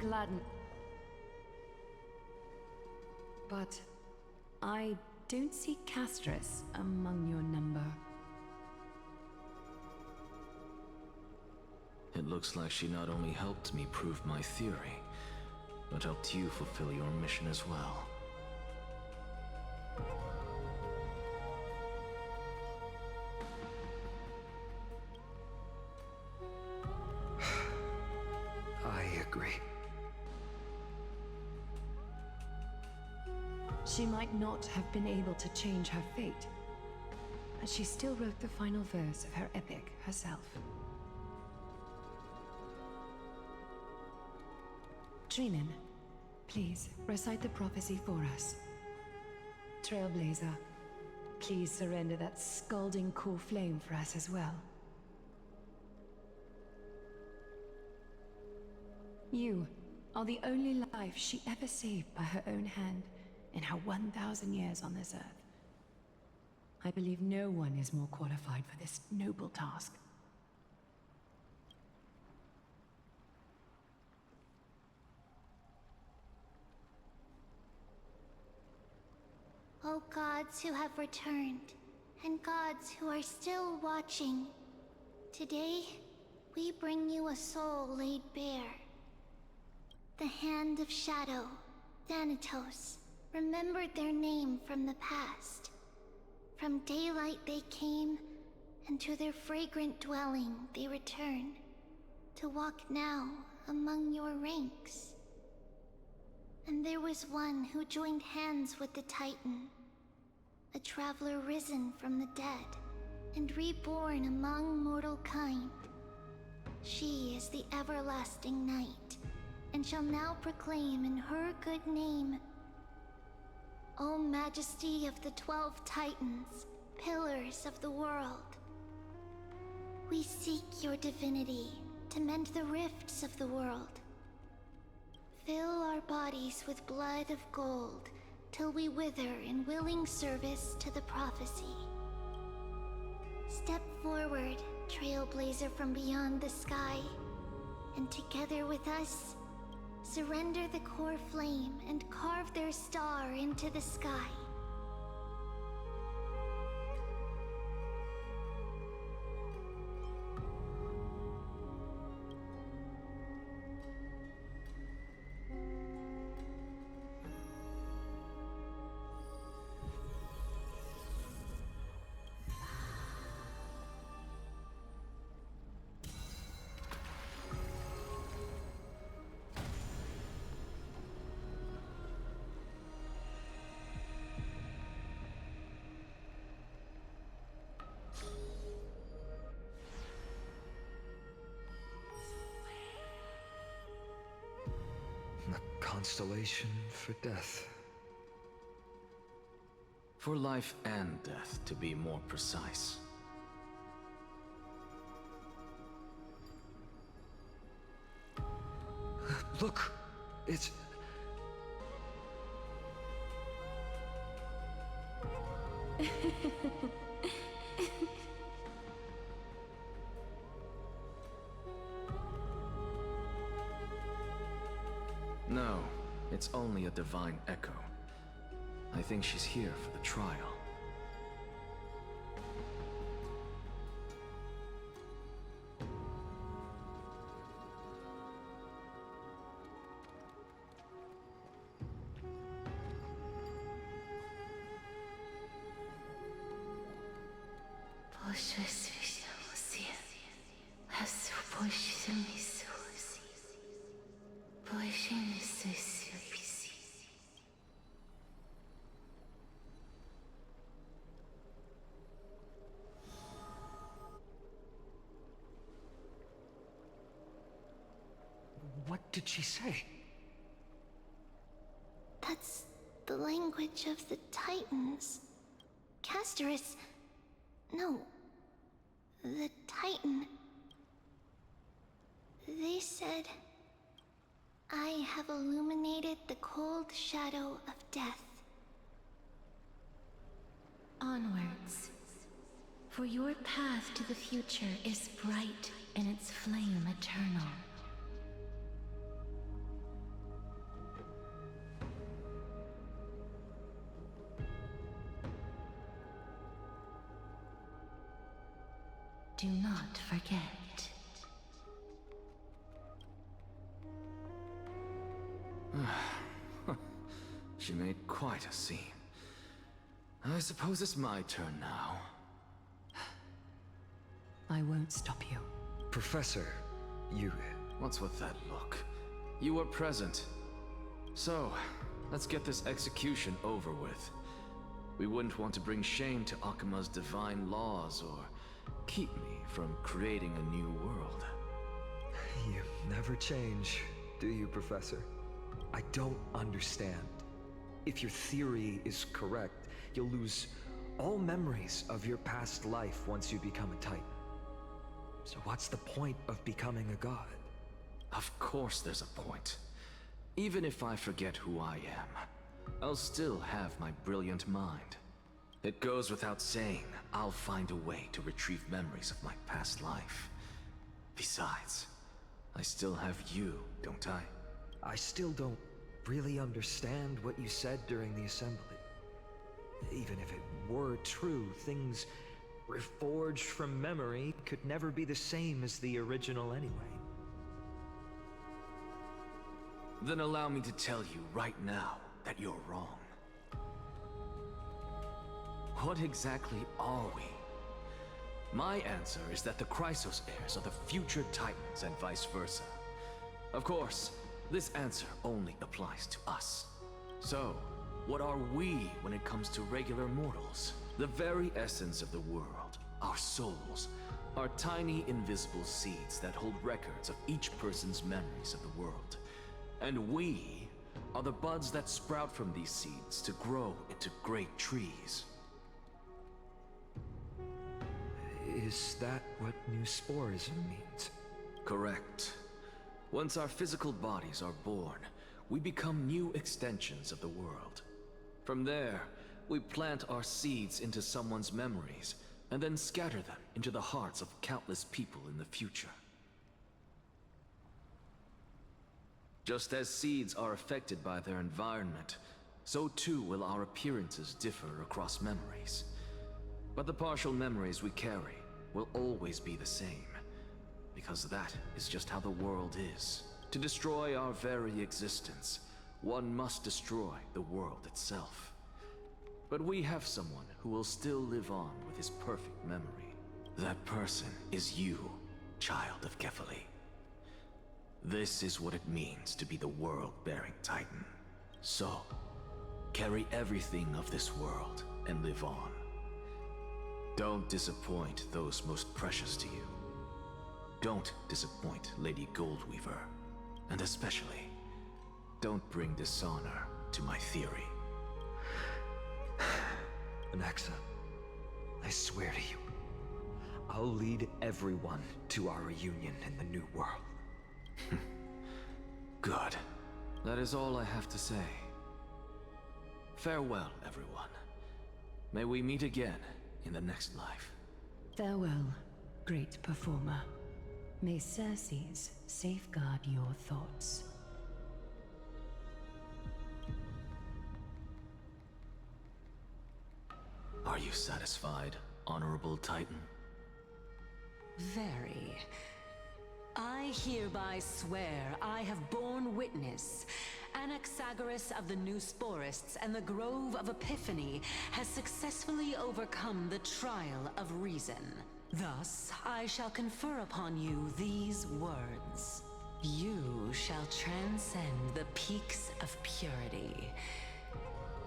gladdened. But I don't see Castress among your number. It looks like she not only helped me prove my theory, but helped you fulfill your mission as well. I agree. She might not have been able to change her fate, but she still wrote the final verse of her epic herself. Dreamin, please recite the prophecy for us. Trailblazer, please surrender that scalding cool flame for us as well. You are the only life she ever saved by her own hand in her 1,000 years on this earth. I believe no one is more qualified for this noble task. O gods who have returned, and gods who are still watching, today we bring you a soul laid bare. The Hand of Shadow, Thanatos, remembered their name from the past. From daylight they came, and to their fragrant dwelling they return, to walk now among your ranks. And there was one who joined hands with the Titan, a traveler risen from the dead, and reborn among mortal kind. She is the everlasting night, and shall now proclaim in her good name, O Majesty of the 12 Titans, pillars of the world. We seek your divinity to mend the rifts of the world. Fill our bodies with blood of gold, till we wither in willing service to the prophecy. Step forward, trailblazer from beyond the sky, and together with us, surrender the core flame and carve their star into the sky. A constellation for death. For life and death, to be more precise. Look! It's... No, it's only a divine echo. I think she's here for the trial. What did she say? That's the language of the Titans. Casterus... No. The Titan. They said, I have illuminated the cold shadow of death. Onwards. For your path to the future is bright and its flame eternal. Do not forget. She made quite a scene. I suppose it's my turn now. I won't stop you. Professor, you... What's with that look? You were present. So, let's get this execution over with. We wouldn't want to bring shame to Akuma's divine laws or keep me from creating a new world. You never change, do you, Professor? I don't understand. If your theory is correct, you'll lose all memories of your past life once you become a Titan. So what's the point of becoming a god? Of course there's a point. Even if I forget who I am, I'll still have my brilliant mind. It goes without saying, I'll find a way to retrieve memories of my past life. Besides, I still have you, don't I? I still don't really understand what you said during the assembly. Even if it were true, things reforged from memory could never be the same as the original anyway. Then allow me to tell you right now that you're wrong. What exactly are we? My answer is that the Chrysos heirs are the future Titans and vice versa. Of course, this answer only applies to us. So, what are we when it comes to regular mortals? The very essence of the world, our souls, are tiny invisible seeds that hold records of each person's memories of the world. And we are the buds that sprout from these seeds to grow into great trees. Is that what new sporism means? Correct. Once our physical bodies are born, we become new extensions of the world. From there, we plant our seeds into someone's memories, and then scatter them into the hearts of countless people in the future. Just as seeds are affected by their environment, so too will our appearances differ across memories. But the partial memories we carry will always be the same, because that is just how the world is. To destroy our very existence, one must destroy the world itself. But we have someone who will still live on with his perfect memory. That person is you, child of Kefali. This is what it means to be the world-bearing Titan. So, carry everything of this world and live on. Don't disappoint those most precious to you. Don't disappoint Lady Goldweaver. And especially, don't bring dishonor to my theory. Anaxa, I swear to you, I'll lead everyone to our reunion in the new world. Good. That is all I have to say. Farewell, everyone. May we meet again in the next life. Farewell, great performer. May Circes safeguard your thoughts. Are you satisfied, Honorable Titan? Very. I hereby swear I have borne witness. Anaxagoras of the New Sporists and the Grove of Epiphany has successfully overcome the trial of reason. Thus, I shall confer upon you these words. You shall transcend the peaks of purity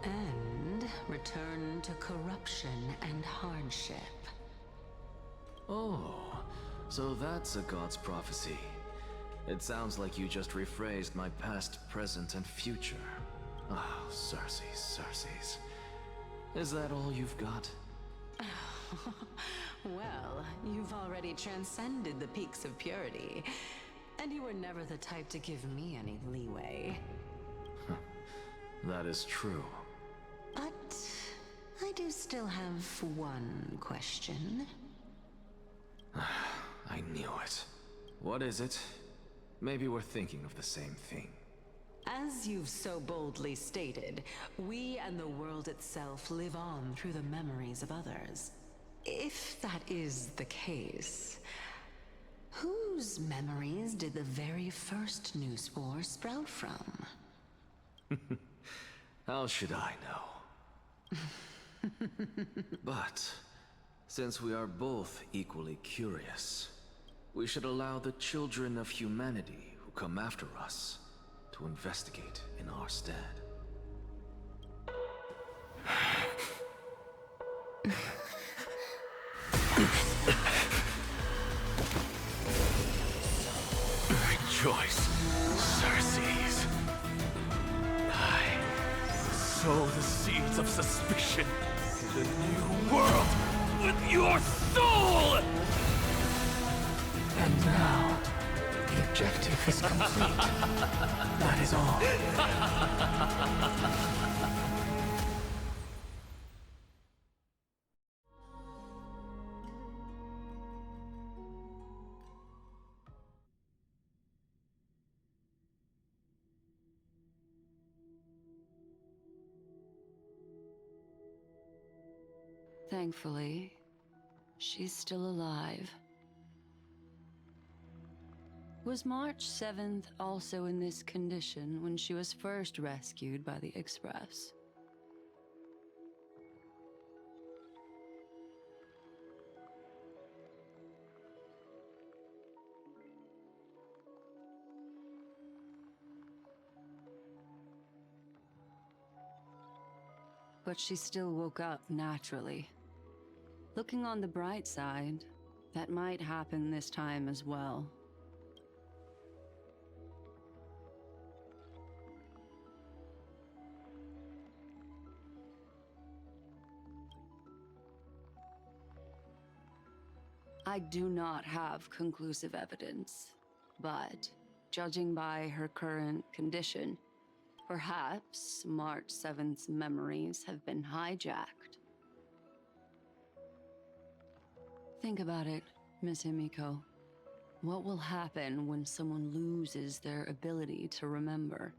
and return to corruption and hardship. Oh, so that's a god's prophecy. It sounds like you just rephrased my past, present, and future. Oh, Circes. Is that all you've got? Well, you've already transcended the peaks of purity, and you were never the type to give me any leeway. That is true. But I do still have one question. I knew it. What is it? Maybe we're thinking of the same thing. As you've so boldly stated, we and the world itself live on through the memories of others. If that is the case, whose memories did the very first new spore sprout from? How should I know? But, since we are both equally curious, we should allow the children of humanity who come after us to investigate in our stead. Rejoice, Circes. I sow the seeds of suspicion in the new world with your soul! And now, the objective is complete. That is all. Thankfully, she's still alive. Was March 7th also in this condition when she was first rescued by the Express? But she still woke up naturally. Looking on the bright side, that might happen this time as well. I do not have conclusive evidence, but judging by her current condition, perhaps March 7th's memories have been hijacked. Think about it, Miss Himiko. What will happen when someone loses their ability to remember?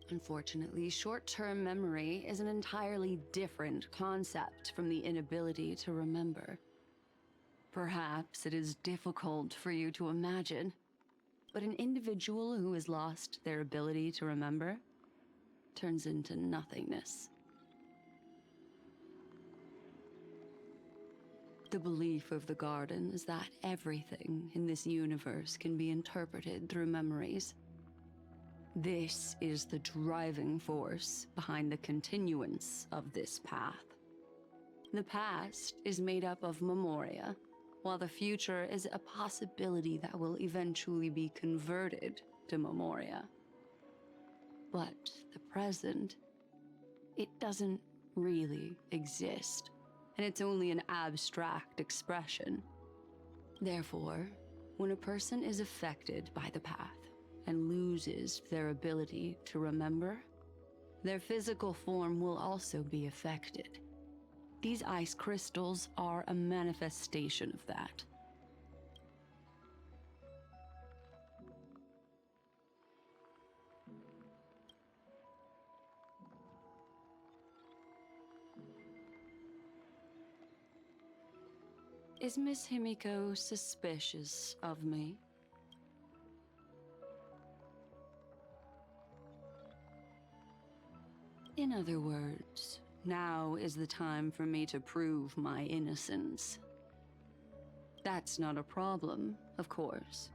Unfortunately, short-term memory is an entirely different concept from the inability to remember. Perhaps it is difficult for you to imagine, but an individual who has lost their ability to remember turns into nothingness. The belief of the Garden is that everything in this universe can be interpreted through memories. This is the driving force behind the continuance of this path. The past is made up of memoria, while the future is a possibility that will eventually be converted to memoria. But the present, it doesn't really exist, and it's only an abstract expression. Therefore, when a person is affected by the path and loses their ability to remember, their physical form will also be affected. These ice crystals are a manifestation of that. Is Miss Himiko suspicious of me? In other words, now is the time for me to prove my innocence. That's not a problem, of course.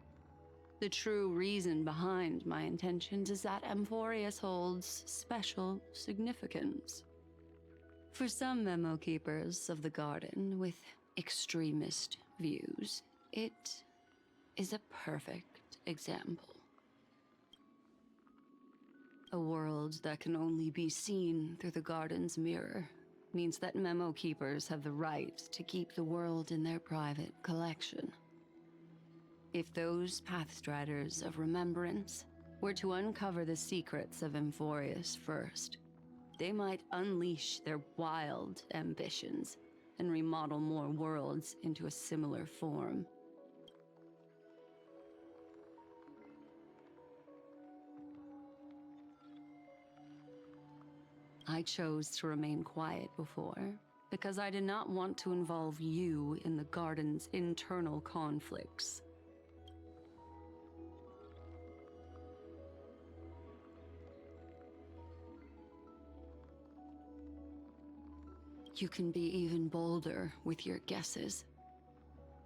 The true reason behind my intentions is that Amphoreus holds special significance. For some memo keepers of the Garden with extremist views, it is a perfect example. A world that can only be seen through the Garden's mirror means that memo keepers have the right to keep the world in their private collection. If those Pathstriders of Remembrance were to uncover the secrets of Amphoreus first, they might unleash their wild ambitions and remodel more worlds into a similar form. I chose to remain quiet before, because I did not want to involve you in the Garden's internal conflicts. You can be even bolder with your guesses.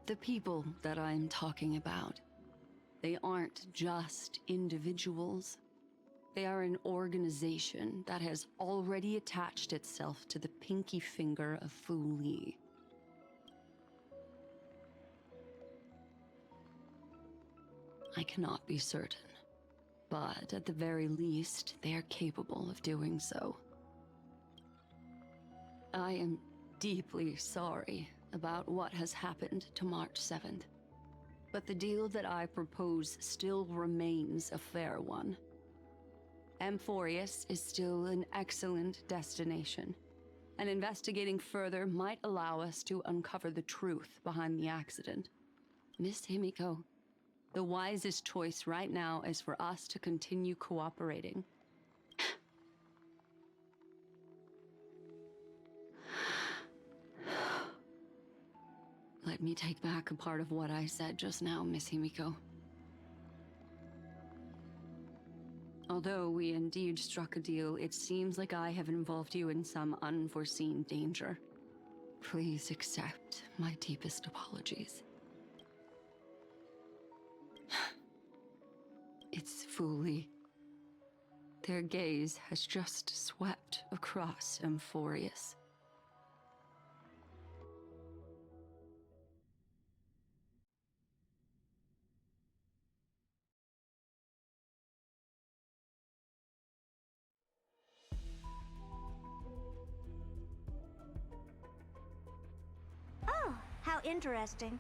The people that I'm talking about, they aren't just individuals. They are an organization that has already attached itself to the pinky finger of Fu Li. I cannot be certain, but at the very least, they are capable of doing so. I am deeply sorry about what has happened to March 7th, but the deal that I propose still remains a fair one. Amphoreus is still an excellent destination, and investigating further might allow us to uncover the truth behind the accident. Miss Himiko, the wisest choice right now is for us to continue cooperating. Let me take back a part of what I said just now, Miss Himiko. Although we indeed struck a deal, it seems like I have involved you in some unforeseen danger. Please accept my deepest apologies. It's Fu Li. Their gaze has just swept across Amphoreus. Oh, how interesting.